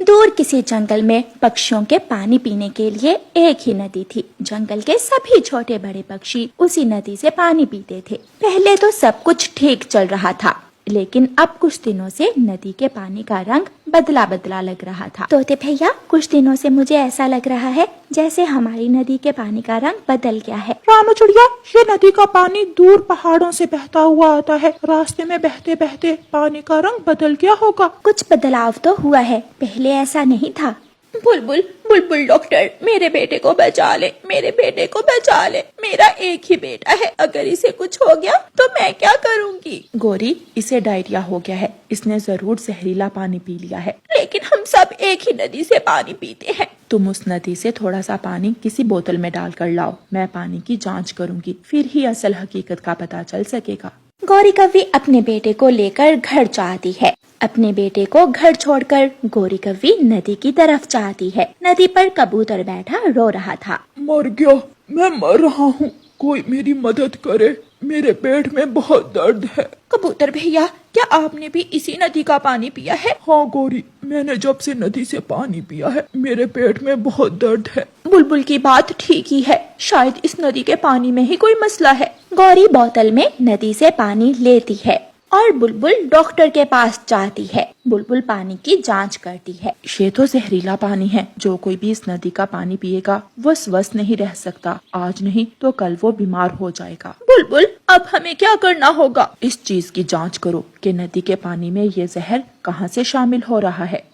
दूर किसी जंगल में पक्षियों के पानी पीने के लिए एक ही नदी थी। जंगल के सभी छोटे बड़े पक्षी उसी नदी से पानी पीते थे। पहले तो सब कुछ ठीक चल रहा था, लेकिन अब कुछ दिनों से नदी के पानी का रंग बदला बदला लग रहा था। तोते भैया, कुछ दिनों से मुझे ऐसा लग रहा है जैसे हमारी नदी के पानी का रंग बदल गया है। रानू चिड़िया, ये नदी का पानी दूर पहाड़ों से बहता हुआ आता है। रास्ते में बहते बहते पानी का रंग बदल गया होगा। कुछ बदलाव तो हुआ है, पहले ऐसा नहीं था। बुलबुल बुलबुल डॉक्टर, मेरे बेटे को बचा ले, मेरे बेटे को बचा ले। मेरा एक ही बेटा है, अगर इसे कुछ हो गया तो मैं क्या करूँगी? गोरी, इसे डायरिया हो गया है। इसने जरूर जहरीला पानी पी लिया है। लेकिन हम सब एक ही नदी से पानी पीते हैं। तुम उस नदी से थोड़ा सा पानी किसी बोतल में डाल कर लाओ। मैं पानी की जांच करूंगी, फिर ही असल हकीकत का पता चल सकेगा। गौरी कव्वी अपने बेटे को लेकर घर चाहती है। अपने बेटे को घर छोड़कर गौरी कव्वी नदी की तरफ चाहती है। नदी पर कबूतर बैठा रो रहा था। मर गया, मैं मर रहा हूँ, कोई मेरी मदद करे, मेरे पेट में बहुत दर्द है। कबूतर भैया, क्या आपने भी इसी नदी का पानी पिया है? हाँ गौरी, मैंने जब से नदी से पानी पिया है मेरे पेट में बहुत दर्द है। बुलबुल की बात ठीक ही है, शायद इस नदी के पानी में ही कोई मसला है। गौरी बोतल में नदी से पानी लेती है और बुलबुल डॉक्टर के पास जाती है। बुलबुल पानी की जांच करती है। ये तो जहरीला पानी है। जो कोई भी इस नदी का पानी पिएगा वो स्वस्थ नहीं रह सकता। आज नहीं तो कल वो बीमार हो जाएगा। बुलबुल, अब हमें क्या करना होगा? इस चीज की जांच करो कि नदी के पानी में ये जहर कहाँ से शामिल हो रहा है।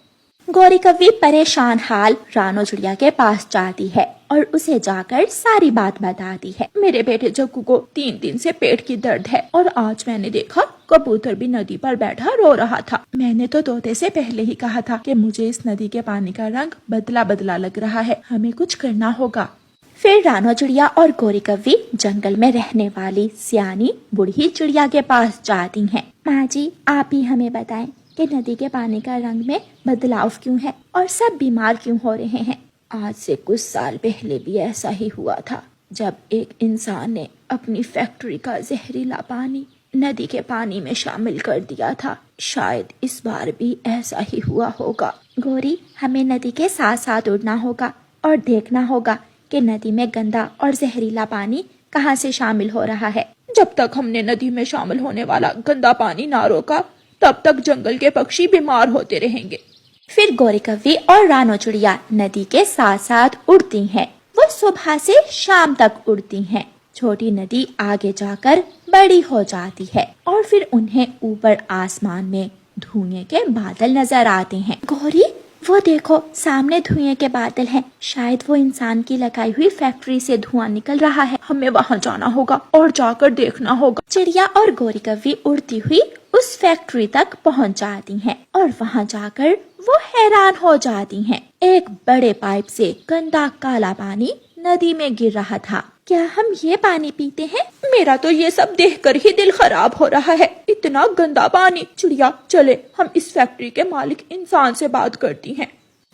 गौरी कव्वी परेशान हाल रानो चिड़िया के पास जाती है और उसे जाकर सारी बात बताती है। मेरे बेटे जग्गू को 3 दिन से पेट की दर्द है और आज मैंने देखा कबूतर भी नदी पर बैठा रो रहा था। मैंने तो तोते से पहले ही कहा था कि मुझे इस नदी के पानी का रंग बदला बदला लग रहा है, हमें कुछ करना होगा। फिर रानो चिड़िया और गौरी कव्वी जंगल में रहने वाली सियानी बूढ़ी चिड़िया के पास जाती हैं। माँ जी, आप ही हमें बताएं कि नदी के पानी का रंग में बदलाव क्यों है और सब बीमार क्यों हो रहे हैं। आज से कुछ साल पहले भी ऐसा ही हुआ था, जब एक इंसान ने अपनी फैक्ट्री का जहरीला पानी नदी के पानी में शामिल कर दिया था। शायद इस बार भी ऐसा ही हुआ होगा। गौरी, हमें नदी के साथ साथ उड़ना होगा और देखना होगा कि नदी में गंदा और जहरीला पानी कहाँ से शामिल हो रहा है। जब तक हमने नदी में शामिल होने वाला गंदा पानी ना रोका, तब तक जंगल के पक्षी बीमार होते रहेंगे। फिर गौरी कव्वी और रानो चिड़िया नदी के साथ साथ उड़ती हैं। वो सुबह से शाम तक उड़ती हैं। छोटी नदी आगे जाकर बड़ी हो जाती है और फिर उन्हें ऊपर आसमान में धुएं के बादल नजर आते हैं। गौरी, वो देखो, सामने धुएं के बादल हैं। शायद वो इंसान की लगाई हुई फैक्ट्री से धुआं निकल रहा है। हमें वहाँ जाना होगा और जाकर देखना होगा। चिड़िया और गौरी कव्वी उड़ती हुई उस फैक्ट्री तक पहुँच जाती हैं और वहाँ जाकर वो हैरान हो जाती हैं। एक बड़े पाइप से गंदा काला पानी नदी में गिर रहा था। क्या हम ये पानी पीते हैं? मेरा तो ये सब देखकर ही दिल खराब हो रहा है, इतना गंदा पानी। चिड़िया, चले हम इस फैक्ट्री के मालिक इंसान से बात करती हैं।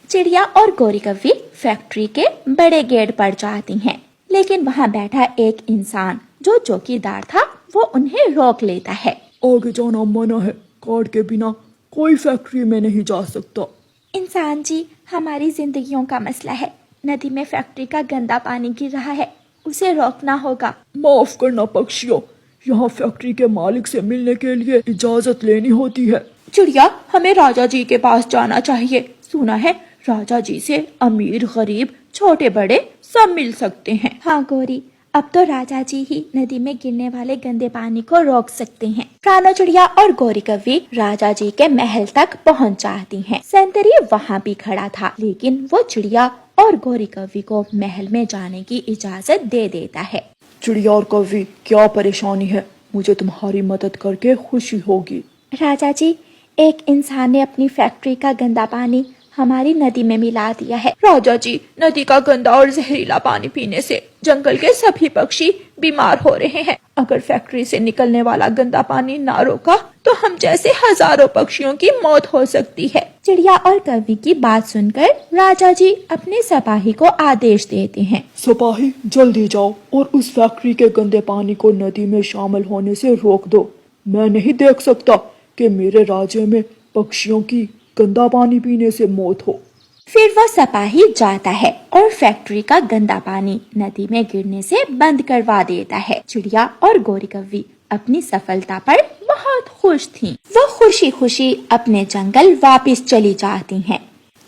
चिड़िया और गौरी कव्वी फैक्ट्री के बड़े गेट पर जाती हैं, लेकिन वहाँ बैठा एक इंसान जो चौकीदार था वो उन्हें रोक लेता है। आगे जाना मना है, कार्ड के बिना कोई फैक्ट्री में नहीं जा सकता। इंसान जी, हमारी जिंदगियों का मसला है। नदी में फैक्ट्री का गंदा पानी गिर रहा है, उसे रोकना होगा। माफ करना पक्षियों, यहाँ फैक्ट्री के मालिक से मिलने के लिए इजाजत लेनी होती है। चिड़िया, हमें राजा जी के पास जाना चाहिए। सुना है राजा जी से अमीर गरीब छोटे बड़े सब मिल सकते हैं। हाँ गौरी, अब तो राजा जी ही नदी में गिरने वाले गंदे पानी को रोक सकते हैं। रानो चिड़िया और गौरी कव्वी राजा जी के महल तक पहुँच जाती हैं। संतरी वहाँ भी खड़ा था, लेकिन वो चिड़िया और गौरी कव्वी को महल में जाने की इजाजत दे देता है। चिड़िया और कव्वी, क्या परेशानी है? मुझे तुम्हारी मदद करके खुशी होगी। राजा जी, एक इंसान ने अपनी फैक्ट्री का गंदा पानी हमारी नदी में मिला दिया है। राजा जी, नदी का गंदा और जहरीला पानी पीने से जंगल के सभी पक्षी बीमार हो रहे हैं। अगर फैक्ट्री से निकलने वाला गंदा पानी ना रोका तो हम जैसे हजारों पक्षियों की मौत हो सकती है। चिड़िया और कव्वी की बात सुनकर राजा जी अपने सिपाही को आदेश देते हैं। सिपाही, जल्दी जाओ और उस फैक्ट्री के गंदे पानी को नदी में शामिल होने से रोक दो। मैं नहीं देख सकता कि मेरे राज्य में पक्षियों की गंदा पानी पीने से मौत हो। फिर वो सिपाही जाता है और फैक्ट्री का गंदा पानी नदी में गिरने से बंद करवा देता है। चिड़िया और गोरी कव्वी अपनी सफलता पर बहुत खुश थीं। वो खुशी खुशी अपने जंगल वापस चली जाती हैं।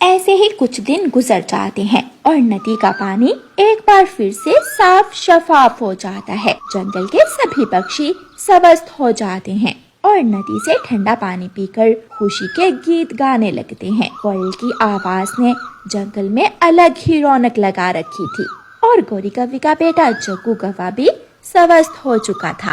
ऐसे ही कुछ दिन गुजर जाते हैं और नदी का पानी एक बार फिर से साफ शफाफ हो जाता है। जंगल के सभी पक्षी स्वस्थ हो जाते हैं और नदी से ठंडा पानी पीकर खुशी के गीत गाने लगते हैं। कोयल की आवाज ने जंगल में अलग ही रौनक लगा रखी थी और गोरी कव्वी का बेटा जग्गू कौवा भी स्वस्थ हो चुका था।